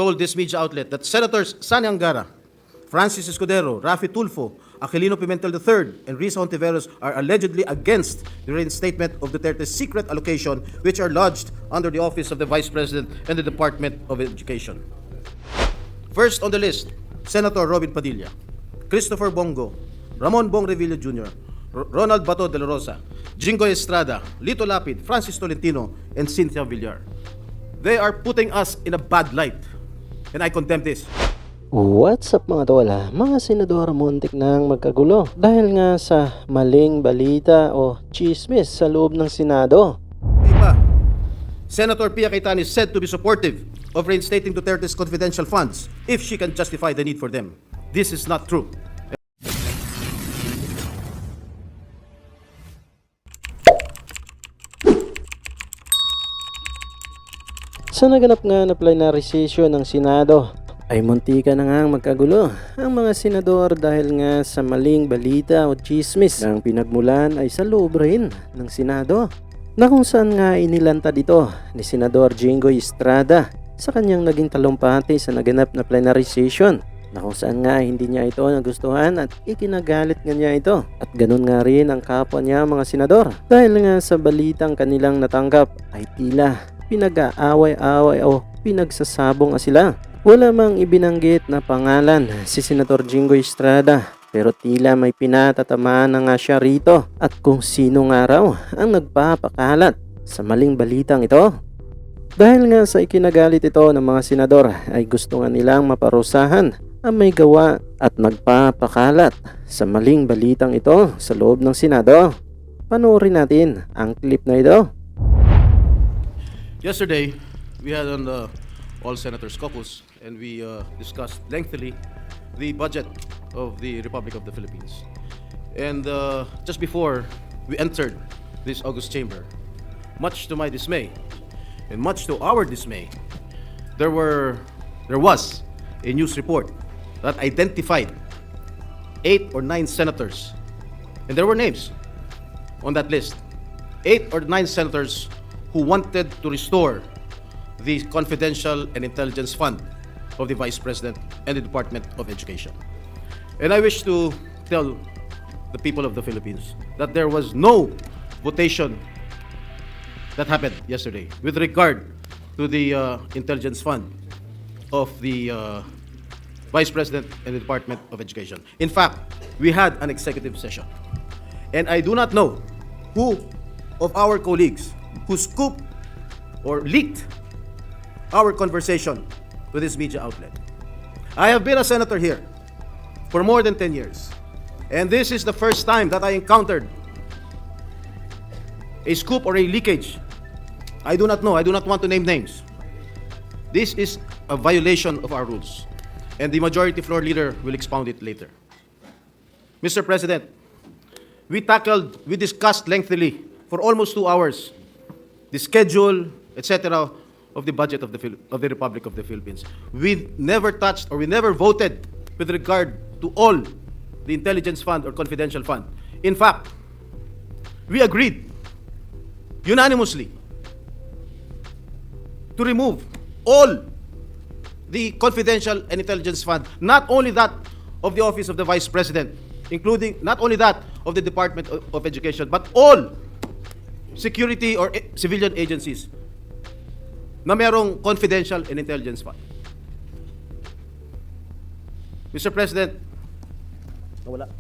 told this media outlet that Senators Sani Angara, Francis Escudero, Rafi Tulfo, Aquilino Pimentel III, and Risa Hontiveros are allegedly against the reinstatement of Duterte's secret allocation, which are lodged under the Office of the Vice President and the Department of Education. First on the list, Senator Robin Padilla, Christopher Bongo, Ramon Bong Revilla Jr., Ronald Bato de la Rosa, Jingo Estrada, Lito Lapid, Francis Tolentino, and Cynthia Villar. They are putting us in a bad light, and I condemn this. What's up mga tol? Mga senador muntik nang magkagulo dahil nga sa maling balita o tsismis sa loob ng Senado. Iba, Senator Pia Cayetano is said to be supportive of reinstating Duterte's confidential funds if she can justify the need for them. This is not true. Sa naganap nga na plenary session ng Senado ay muntika na nga magkagulo ang mga senador dahil nga sa maling balita o tsismis na ang pinagmulan ay sa loob rin ng Senado, na kung saan nga inilantad ito ni Senador Jingo Estrada sa kanyang naging talumpati sa naganap na plenary session, na kung saan nga hindi niya ito nagustuhan at ikinagalit nga niya ito. At ganun nga rin ang kapwa niya mga senador dahil nga sa balitang kanilang natanggap ay tila pinag-aaway-away o pinagsasabong sila. Wala mang ibinanggit na pangalan si Senator Jingo Estrada, pero tila may pinatatamaan na nga siya rito at kung sino nga raw ang nagpapakalat sa maling balitang ito. Dahil nga sa ikinagalit ito ng mga senador ay gusto nga nilang maparusahan ang may gawa at nagpapakalat sa maling balitang ito sa loob ng Senado. Panoorin natin ang clip na ito. Yesterday, we had on the All Senators Caucus and we discussed lengthily the budget of the Republic of the Philippines. And just before we entered this August chamber, much to my dismay and much to our dismay, there was a news report that identified 8 or 9 senators, and there were names on that list, 8 or 9 senators who wanted to restore the confidential and intelligence fund of the Vice President and the Department of Education. And I wish to tell the people of the Philippines that there was no votation that happened yesterday with regard to the intelligence fund of the Vice President and the Department of Education. In fact, we had an executive session. And I do not know who of our colleagues who scooped or leaked our conversation with this media outlet. I have been a senator here for more than 10 years. And this is the first time that I encountered a scoop or a leakage. I do not know. I do not want to name names. This is a violation of our rules. And the majority floor leader will expound it later. Mr. President, we discussed lengthily for almost 2 hours the schedule, etc., of the budget of the Republic of the Philippines. We never touched or we never voted with regard to all the intelligence fund or confidential fund. In fact, we agreed unanimously to remove all the confidential and intelligence fund, not only that of the Office of the Vice President, including not only that of the Department of Education, but all security or civilian agencies na merong confidential and intelligence fund. Mr. President, nawala.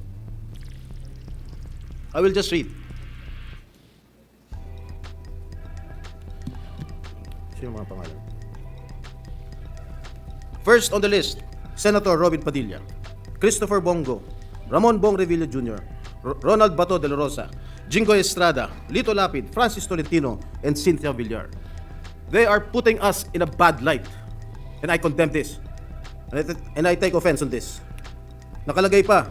I will just read. Sino mga pangalan? First on the list, Senator Robin Padilla, Christopher Bongo, Ramon Bong Revilla Jr., Ronald Bato de la Rosa, Jingo Estrada, Lito Lapid, Francis Tolentino, and Cynthia Villar. They are putting us in a bad light, and I condemn this. And I take offense on this. Nakalagay pa,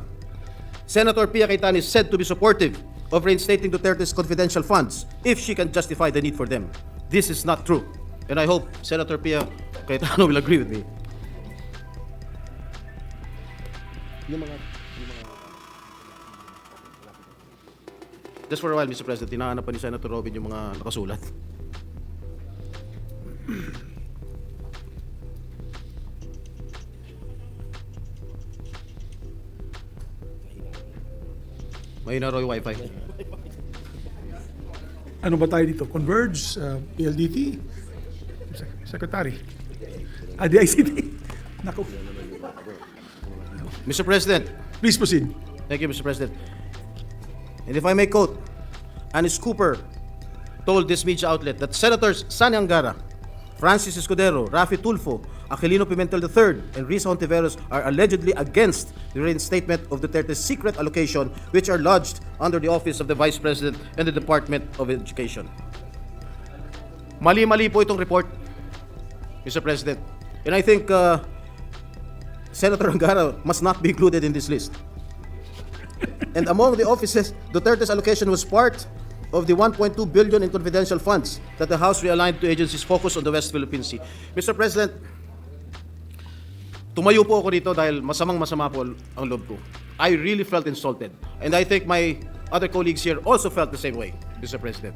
Senator Pia Cayetano is said to be supportive of reinstating Duterte's confidential funds if she can justify the need for them. This is not true. And I hope Senator Pia Cayetano will agree with me. Just for a while, Mr. President, tinahanap pa ni Senator Robin yung mga nakasulat. Mahina raw yung wifi. Ano ba tayo dito? Converge, PLDT, Secretary, DICT. Naku. Mr. President, Please proceed. thank you, Mr. President. And if I may quote, Anis Cooper told this media outlet that Senators Sani Angara, Francis Escudero, Rafi Tulfo, Aquilino Pimentel III, and Risa Hontiveros are allegedly against the reinstatement of Duterte's secret allocation, which are lodged under the Office of the Vice President and the Department of Education. Mali-mali po itong report, Mr. President. And I think Senator Angara must not be included in this list. And among the offices, Duterte's allocation was part of the 1.2 billion in confidential funds that the House realigned to agencies focused on the West Philippine Sea. Mr. President, tumayo po ako dito dahil masamang-masama po ang loob ko. I really felt insulted. And I think my other colleagues here also felt the same way, Mr. President.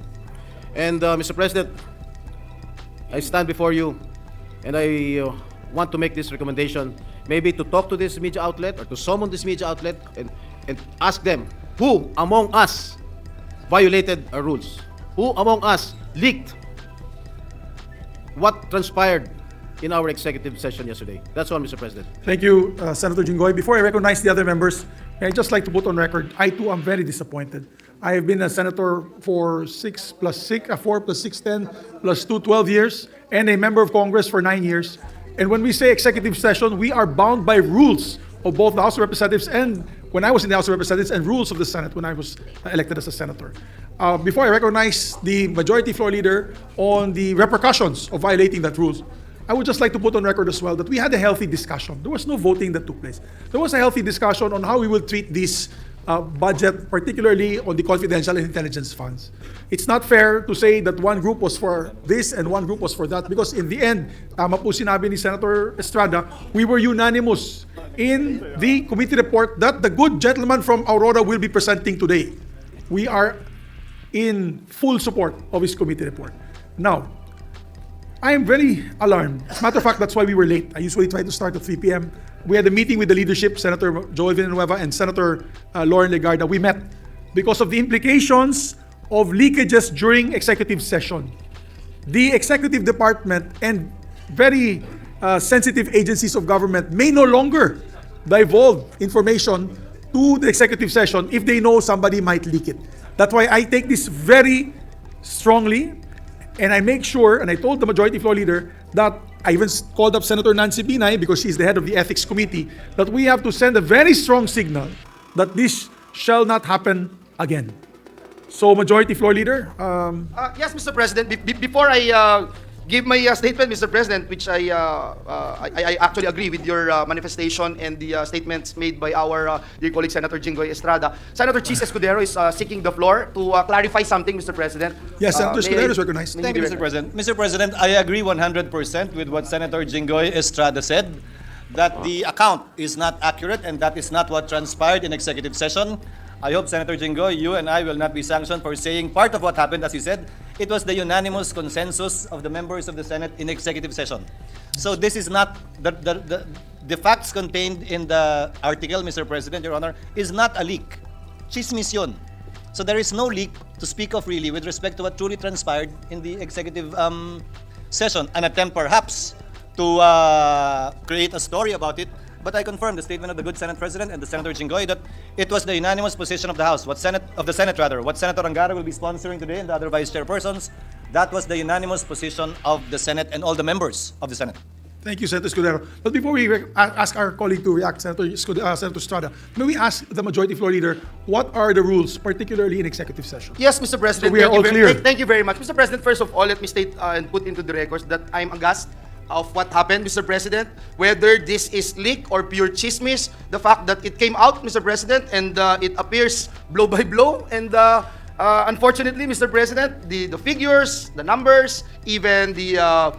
And Mr. President, I stand before you and I want to make this recommendation, maybe to talk to this media outlet or to summon this media outlet and ask them, who among us violated our rules? Who among us leaked what transpired in our executive session yesterday? That's all, Mr. President. Thank you, Senator Jinggoy. Before I recognize the other members, I'd just like to put on record, I too am very disappointed. I have been a senator for 4 plus 6, 10 plus 2, 12 years, and a member of Congress for 9 years. And when we say executive session, we are bound by rules of both the House of Representatives and when I was in the House of Representatives and rules of the Senate when I was elected as a senator. Before I recognize the majority floor leader on the repercussions of violating that rules, I would just like to put on record as well that we had a healthy discussion. There was no voting that took place. There was a healthy discussion on how we will treat this budget, particularly on the confidential and intelligence funds. It's not fair to say that one group was for this and one group was for that because in the end, tama po sinabi ni Senator Estrada, we were unanimous in the committee report that the good gentleman from Aurora will be presenting today. We are in full support of his committee report. Now, I am very alarmed. As a matter of fact, that's why we were late. I usually try to start at 3 p.m. We had a meeting with the leadership, Senator Joel Villanueva and Senator Lauren Legarda. We met because of the implications of leakages during executive session. The executive department and very sensitive agencies of government may no longer divulge information to the executive session if they know somebody might leak it. That's why I take this very strongly. And I make sure, and I told the majority floor leader that I even called up Senator Nancy Binay because she's the head of the ethics committee, that we have to send a very strong signal that this shall not happen again. So, majority floor leader. Yes, Mr. President. Before I give my statement, Mr. President, which I actually agree with your manifestation and the statements made by our dear colleague Senator Jinggoy Estrada. Senator Chis Escudero is seeking the floor to clarify something, Mr. President. Yes, Senator Escudero is recognized. Thank you, Mr. President. Mr. President, I agree 100% with what Senator Jinggoy Estrada said, that the account is not accurate and that is not what transpired in executive session. I hope, Senator Jinggoy, you and I will not be sanctioned for saying part of what happened, as you said. It was the unanimous consensus of the members of the Senate in executive session. So this is not, the facts contained in the article, Mr. President, Your Honor, is not a leak. Tsismis yun. So there is no leak to speak of really with respect to what truly transpired in the executive session. An attempt perhaps to create a story about it. But I confirm the statement of the good Senate President and the Senator Jinggoy that it was the unanimous position of the House, what Senator Angara will be sponsoring today and the other vice chairpersons. That was the unanimous position of the Senate and all the members of the Senate. Thank you, Senator Escudero. But before we ask our colleague to react, Senator Estrada, may we ask the majority floor leader, what are the rules, particularly in executive session? Yes, Mr. President. So we are all clear. Thank you very much. Mr. President, first of all, let me state and put into the records that I'm aghast of what happened, Mr. President, whether this is leak or pure chismis, the fact that it came out, Mr. President, and it appears blow by blow, and unfortunately, Mr. President, the figures, the numbers, even the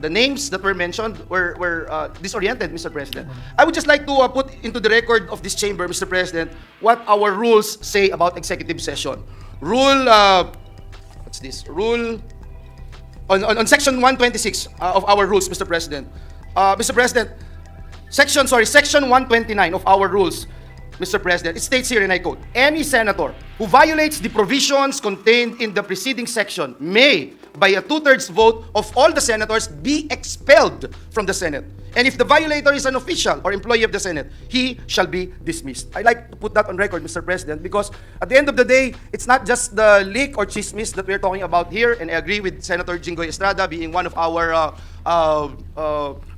names that were mentioned were disoriented, Mr. President. I would just like to put into the record of this chamber, Mr. President, what our rules say about executive session. What's this? On section 126 of our rules, Mr. President. Mr. President, section 129 of our rules Mr. President, it states here, and I quote, "Any senator who violates the provisions contained in the preceding section may, by a two-thirds vote of all the senators, be expelled from the Senate. And if the violator is an official or employee of the Senate, he shall be dismissed." I like to put that on record, Mr. President, because at the end of the day, it's not just the leak or chismis that we're talking about here, and I agree with Senator Jinggoy Estrada being one of our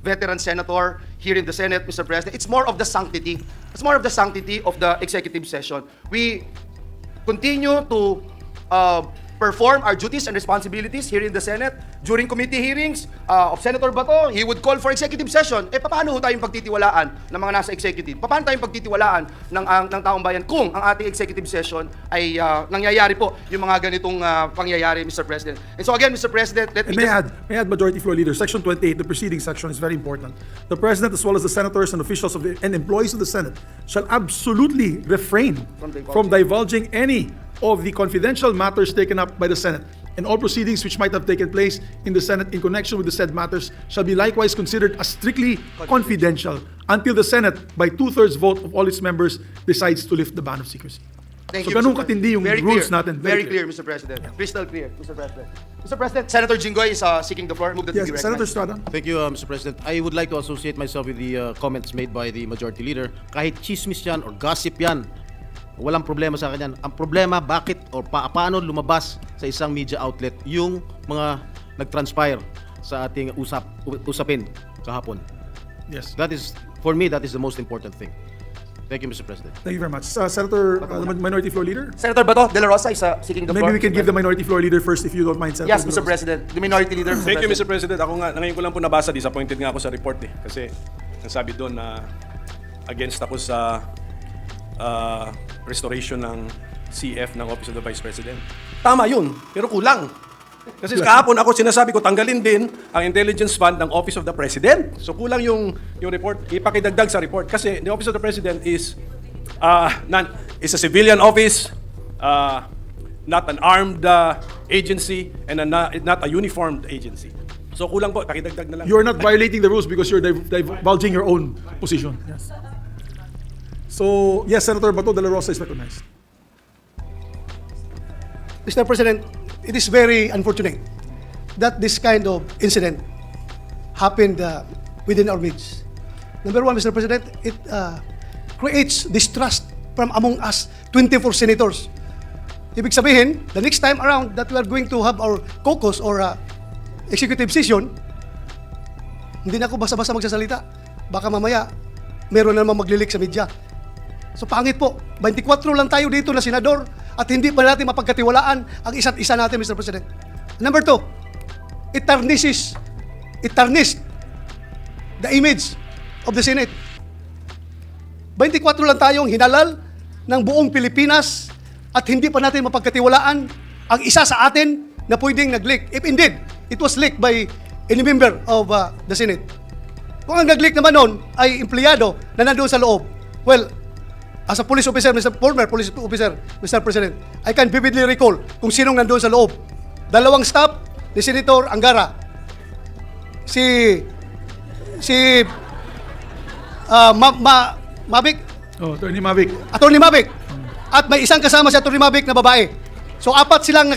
veteran senator here in the Senate, Mr. President. It's more of the sanctity. It's more of the sanctity of the executive session. We continue to perform our duties and responsibilities here in the Senate. During committee hearings of Senator Bato, he would call for executive session. Paano ho tayong pagtitiwalaan ng mga nasa executive? Paano tayong pagtitiwalaan ng taong bayan kung ang ating executive session ay nangyayari po yung mga ganitong pangyayari, Mr. President? And so again, Mr. President, let me And just... may I add, Majority Floor Leader, Section 28, the preceding section is very important. The President, as well as the senators and officials and employees of the Senate, shall absolutely refrain from divulging any of the confidential matters taken up by the Senate, and all proceedings which might have taken place in the Senate in connection with the said matters shall be likewise considered as strictly confidential until the Senate, by two-thirds vote of all its members, decides to lift the ban of secrecy. Thank So you, ganun Mr. President. katindi yung Very rules clear. natin. Very clear, Mr. President. Crystal clear, Mr. President. Mr. President, Senator Jinggoy is seeking the floor. Move that Yes, to be Senator recognized. Estrada. Thank you, Mr. President. I would like to associate myself with the comments made by the Majority Leader. Kahit chismis yan or gossip yan, walang problema sa akin yan. Ang problema, bakit o paano lumabas sa isang media outlet yung mga nag-transpire sa ating usapin kahapon. Yes. That is, for me, that is the most important thing. Thank you, Mr. President. Thank you very much. Senator, the Minority Floor Leader? Senator Bato de la Rosa is seeking the floor. Maybe we can give the Minority Floor Leader first if you don't mind, Senator. Yes, Mr. President. The Minority Leader, Thank you, Mr. President. Ako nga, ngayon ko lang po nabasa, disappointed nga ako sa report eh. Kasi nasabi doon na against ako sa restoration ng CF ng Office of the Vice President. Tama yun, pero kulang. Kasi kahapon ako sinasabi ko, tanggalin din ang intelligence fund ng Office of the President. So kulang yung report. Ipakidagdag sa report. Kasi the Office of the President is a civilian office, not an armed agency, and not a uniformed agency. So kulang po, pakidagdag na lang. You're not violating the rules because you're divulging your own position. Yes. So, yes, Senator Bato de la Rosa is recognized. Mr. President, it is very unfortunate that this kind of incident happened within our midst. Number one, Mr. President, it creates distrust from among us 24 senators. Ibig sabihin, the next time around that we are going to have our caucus or executive session, hindi na ako basta-basta magsasalita. Baka mamaya, meron na naman maglilik sa media. So pangit po, 24 lang tayo dito na senador at hindi pa natin mapagkatiwalaan ang isa't isa natin, Mr. President. Number two, it tarnished the image of the Senate. 24 lang tayong hinalal ng buong Pilipinas at hindi pa natin mapagkatiwalaan ang isa sa atin na pwedeng nag-leak. If indeed, it was leaked by any member of the Senate. Kung ang nag-leak naman noon ay empleyado na nandoon sa loob, well, as a police officer, former police officer, Mr. President, I can vividly recall kung sinong nandoon sa loob. Dalawang staff ni Senator Angara. Mavic, Oh, Attorney Mavic. Attorney Mavic. At may isang kasama si Attorney Mavic na babae. So apat silang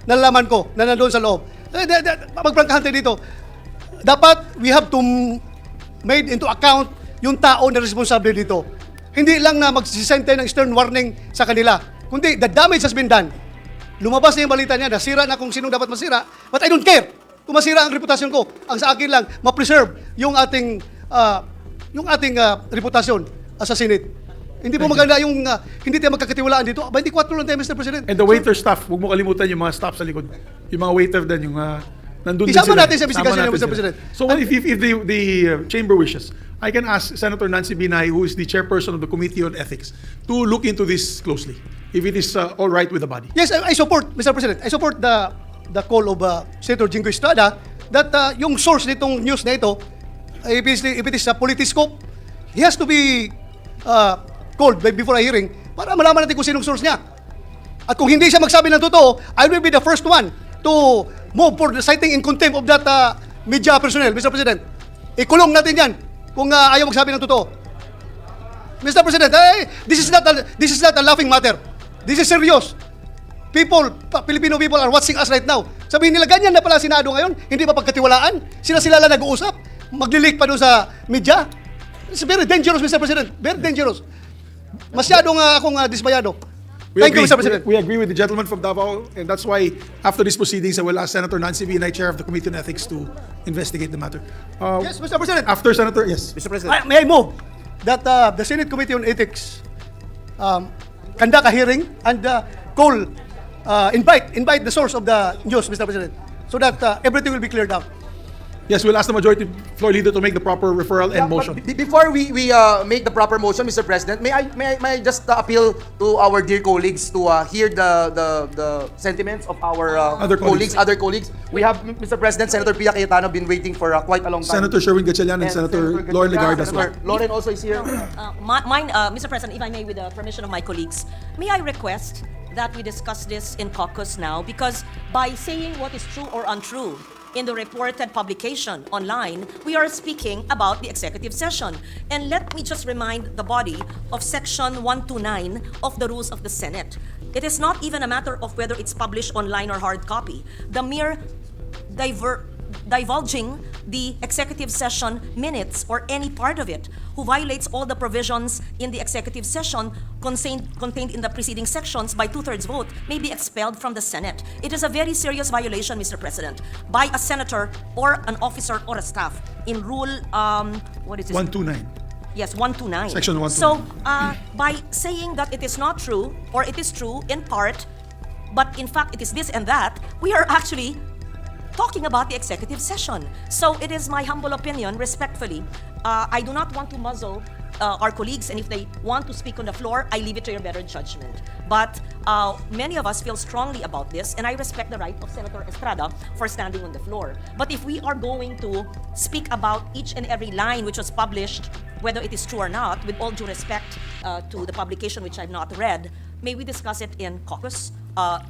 nalalaman ko na nandoon sa loob. Magprangkahan tayo dito. Dapat we have to made into account yung tao na responsable dito. Hindi lang na magsisend tayo ng stern warning sa kanila, kundi the damage has been done. Lumabas na yung balita niya, nasira na kung sinong dapat masira, but I don't care kung masira ang reputasyon ko. Ang sa akin lang, ma-preserve yung ating reputasyon as a Senate. Hindi po maganda yung hindi tayo magkakatiwalaan dito. 24 lang tayo, Mr. President. And the waiter staff, huwag mo kalimutan yung mga staff sa likod. Yung mga waiter din, yung nandun din Isama sila. natin sa investigasyon Isama niya, natin Mr. sila. President. So if the chamber wishes, I can ask Senator Nancy Binay, who is the chairperson of the Committee on Ethics, to look into this closely, if it is all right with the body. Yes, I support, Mr. President. I support the call of Senator Jinggoy Estrada that yung source nitong news na ito, if it is a politiscope, he has to be called before a hearing para malaman natin kung sinong source niya. At kung hindi siya magsabi ng totoo, I will be the first one to move for the citing in contempt of that media personnel, Mr. President. Ikulong natin yan kung ayaw magsabi ng totoo. Mr. President, this is not a laughing matter. This is serious. Filipino people are watching us right now. Sabihin nila, ganyan na pala Senado ngayon, hindi pa pagkatiwalaan. Sila lang nag-uusap. Maglilik pa doon sa media. It's very dangerous, Mr. President. Very dangerous. Masyadong akong dismayado. Thank you, Mr. President. We agree with the gentleman from Davao, and that's why after these proceedings, I will ask Senator Nancy B. Knight, Chair of the Committee on Ethics, to investigate the matter. Yes, Mr. President. After Senator, yes. Mr. President. May I move that the Senate Committee on Ethics conduct a hearing and invite the source of the news, Mr. President, so that everything will be cleared out. Yes, we'll ask the majority floor leader to make the proper referral and motion. Before we make the proper motion, Mr. President, may I just appeal to our dear colleagues to hear the sentiments of our Other colleagues. other colleagues. We have, Mr. President, Senator Pia Cayetano been waiting for quite a long time. Senator Sherwin Gatchalian and Senator Lauren Legarda as well. Senator Lauren also is here. Mr. President, if I may, with the permission of my colleagues, may I request that we discuss this in caucus now, because by saying what is true or untrue in the reported publication online, we are speaking about the executive session. And let me just remind the body of Section 129 of the Rules of the Senate. It is not even a matter of whether it's published online or hard copy. The mere divulging the executive session minutes or any part of it, who violates all the provisions in the executive session contained in the preceding sections by 2/3 vote, may be expelled from the Senate. It is a very serious violation, Mr. President, by a senator or an officer or a staff in Rule, what is this? 129. Yes, 129. Section 129. So, by saying that it is not true, or it is true in part, but in fact it is this and that, we are actually talking about the executive session. So it is my humble opinion, respectfully, I do not want to muzzle our colleagues, and if they want to speak on the floor, I leave it to your better judgment. But many of us feel strongly about this, and I respect the right of Senator Estrada for standing on the floor. But if we are going to speak about each and every line which was published, whether it is true or not, with all due respect to the publication which I've not read, may we discuss it in caucus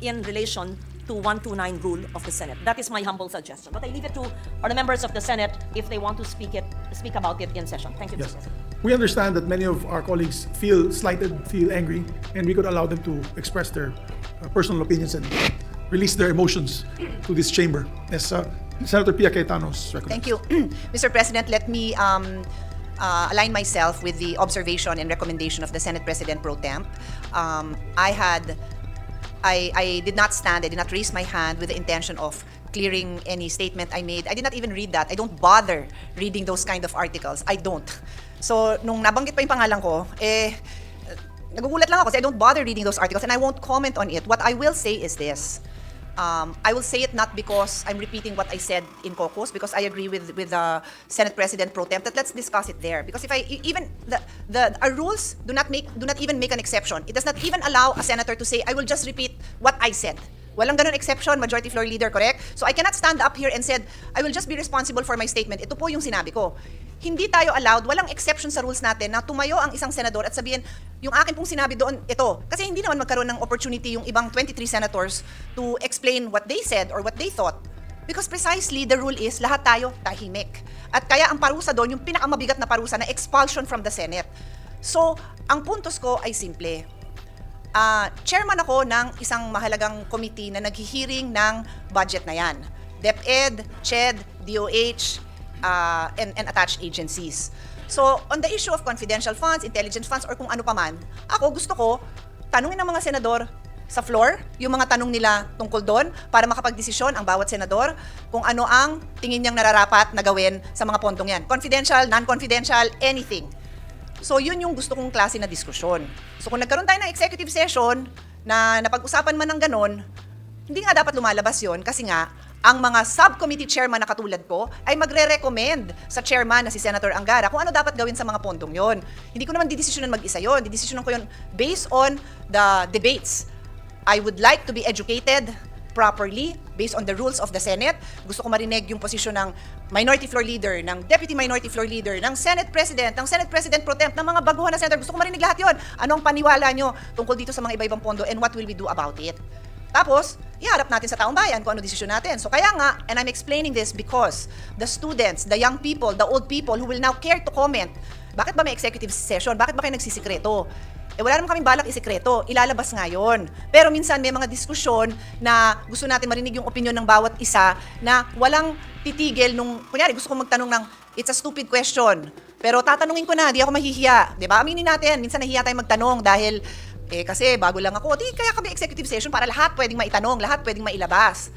in relation to 129 rule of the Senate. That is my humble suggestion. But I leave it to the members of the Senate if they want to speak about it in session. Thank you, Yes. Mr. President. We understand that many of our colleagues feel slighted, feel angry, and we could allow them to express their personal opinions and release their emotions to this chamber. Yes, Senator Pia Cayetano's recommendation. Thank you. Mr. President, let me align myself with the observation and recommendation of the Senate President Pro Temp. I did not stand, I did not raise my hand with the intention of clearing any statement I made. I did not even read that. I don't bother reading those kind of articles. I don't. So, nung nabanggit pa yung pangalan ko, nagugulat lang ako kasi I don't bother reading those articles and I won't comment on it. What I will say is this. I will say it not because I'm repeating what I said in caucus, because I agree with the Senate President Pro Temp that let's discuss it there. Because if our rules do not even make an exception. It does not even allow a senator to say, I will just repeat what I said. Walang ganun exception, Majority Floor Leader, correct? So I cannot stand up here and said, I will just be responsible for my statement. Ito po yung sinabi ko. Hindi tayo allowed, walang exception sa rules natin na tumayo ang isang senador at sabihin, yung akin pong sinabi doon, ito. Kasi hindi naman magkaroon ng opportunity yung ibang 23 senators to explain what they said or what they thought. Because precisely, the rule is, lahat tayo tahimik. At kaya ang parusa doon, yung pinakamabigat na parusa na expulsion from the Senate. So, ang puntos ko ay simple. Chairman ako ng isang mahalagang committee na naghihiring ng budget na yan. DepEd, CHED, DOH, and attached agencies. So, on the issue of confidential funds, intelligence funds, or kung ano pa man, ako gusto ko, tanungin ng mga senador sa floor, yung mga tanong nila tungkol doon, para makapagdesisyon ang bawat senador kung ano ang tingin niyang nararapat na gawin sa mga pondong yan. Confidential, non-confidential, anything. So, yun yung gusto kong klase na diskusyon. So, kung nagkaroon tayo ng executive session na napag-usapan man ng ganon, hindi nga dapat lumalabas yun kasi nga, ang mga subcommittee chairman na katulad ko ay magre-recommend sa chairman na si Senator Angara kung ano dapat gawin sa mga pondong yon. Hindi ko naman didesisyonan mag-isa yon. Didesisyonan ko yon based on the debates. I would like to be educated properly based on the rules of the Senate. Gusto ko marinig yung posisyon ng Minority Floor Leader, ng Deputy Minority Floor Leader, ng Senate President, ng Senate President Pro Temp, ng mga baguhan na senator. Gusto ko marinig lahat yon. Ano ang paniwala nyo tungkol dito sa mga iba-ibang pondo and what will we do about it? Tapos, iharap natin sa taong bayan kung ano desisyon natin. So kaya nga, and I'm explaining this because the students, the young people, the old people who will now care to comment Bakit ba may executive session? Bakit ba kayo nagsisikreto? Wala naman kaming balak isikreto, ilalabas nga yun. Pero minsan may mga diskusyon na gusto natin marinig yung opinion ng bawat isa na walang titigil nung, kunyari gusto kong magtanong ng, it's a stupid question. Pero tatanungin ko na, di ako mahihiya. Diba? Aminin natin, minsan nahihiya tayo magtanong dahil, kasi bago lang ako, di kaya kami executive session para lahat pwedeng maitanong, lahat pwedeng mailabas.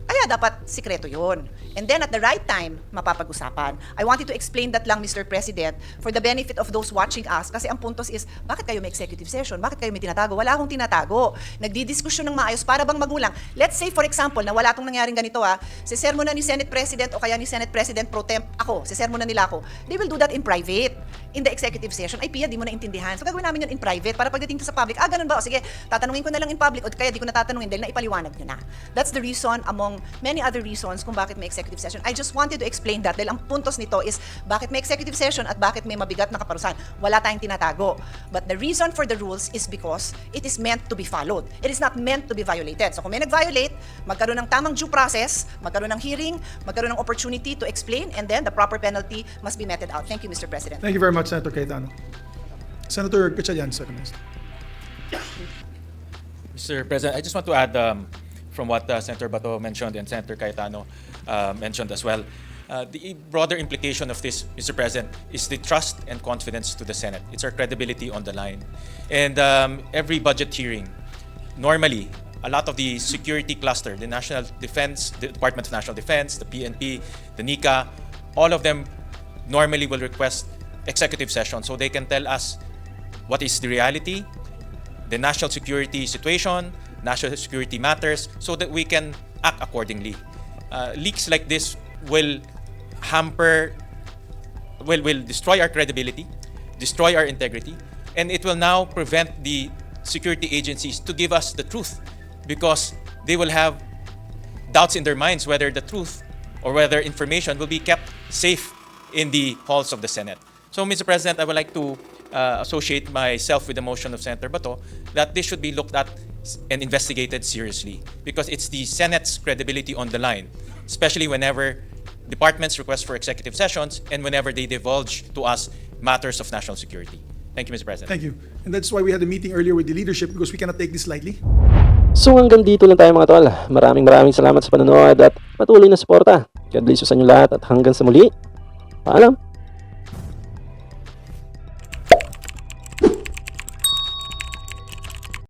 Kaya dapat sikreto yun. And then at the right time, mapapag-usapan. I wanted to explain that lang, Mr. President, for the benefit of those watching us. Kasi ang puntos is, bakit kayo may executive session? Bakit kayo may tinatago? Wala akong tinatago. Nagdidiskusyon ng maayos para bang magulang. Let's say, for example, na wala tong nangyaring ganito sisermo na ni Senate President o kaya ni Senate President Pro Temp ako, sisermo na nila ako. They will do that in private. In the executive session, ay Pia, di mo naintindihan. So gagawin namin yun in private para pagdating sa public, ganun ba? O sige, tatanungin ko na lang in public o kaya di ko na tatanungin dahil naipaliwanag nyo na. That's the reason among many other reasons kung bakit may executive session. I just wanted to explain that dahil ang puntos nito is bakit may executive session at bakit may mabigat na kaparusahan. Wala tayong tinatago. But the reason for the rules is because it is meant to be followed. It is not meant to be violated. So kung may nag-violate, magkaroon ng tamang due process, magkaroon ng hearing, magkaroon ng opportunity to explain, and then the proper penalty must be meted out. Thank you, Mr. President. Thank you very much, Senator Cayetano. Senator Gatchalian, second. Mr. President, I just want to add from what Senator Bato mentioned and Senator Cayetano mentioned as well. The broader implication of this, Mr. President, is the trust and confidence to the Senate. It's our credibility on the line. And every budget hearing, normally, a lot of the security cluster, the National Defense, the Department of National Defense, the PNP, the NICA, all of them normally will request executive session so they can tell us what is the reality, the national security situation, national security matters, so that we can act accordingly. Leaks like this will will destroy our credibility, destroy our integrity, and it will now prevent the security agencies to give us the truth because they will have doubts in their minds whether the truth or whether information will be kept safe in the halls of the Senate. So, Mr. President, I would like to associate myself with the motion of Senator Bato that this should be looked at and investigated seriously because it's the Senate's credibility on the line, especially whenever departments request for executive sessions and whenever they divulge to us matters of national security. Thank you, Mr. President. Thank you. And that's why we had a meeting earlier with the leadership because we cannot take this lightly. So hanggang dito lang tayo mga tol. Maraming salamat sa panonood at patuloy na suporta. God bless you sa inyo lahat at hanggang sa muli. Paalam!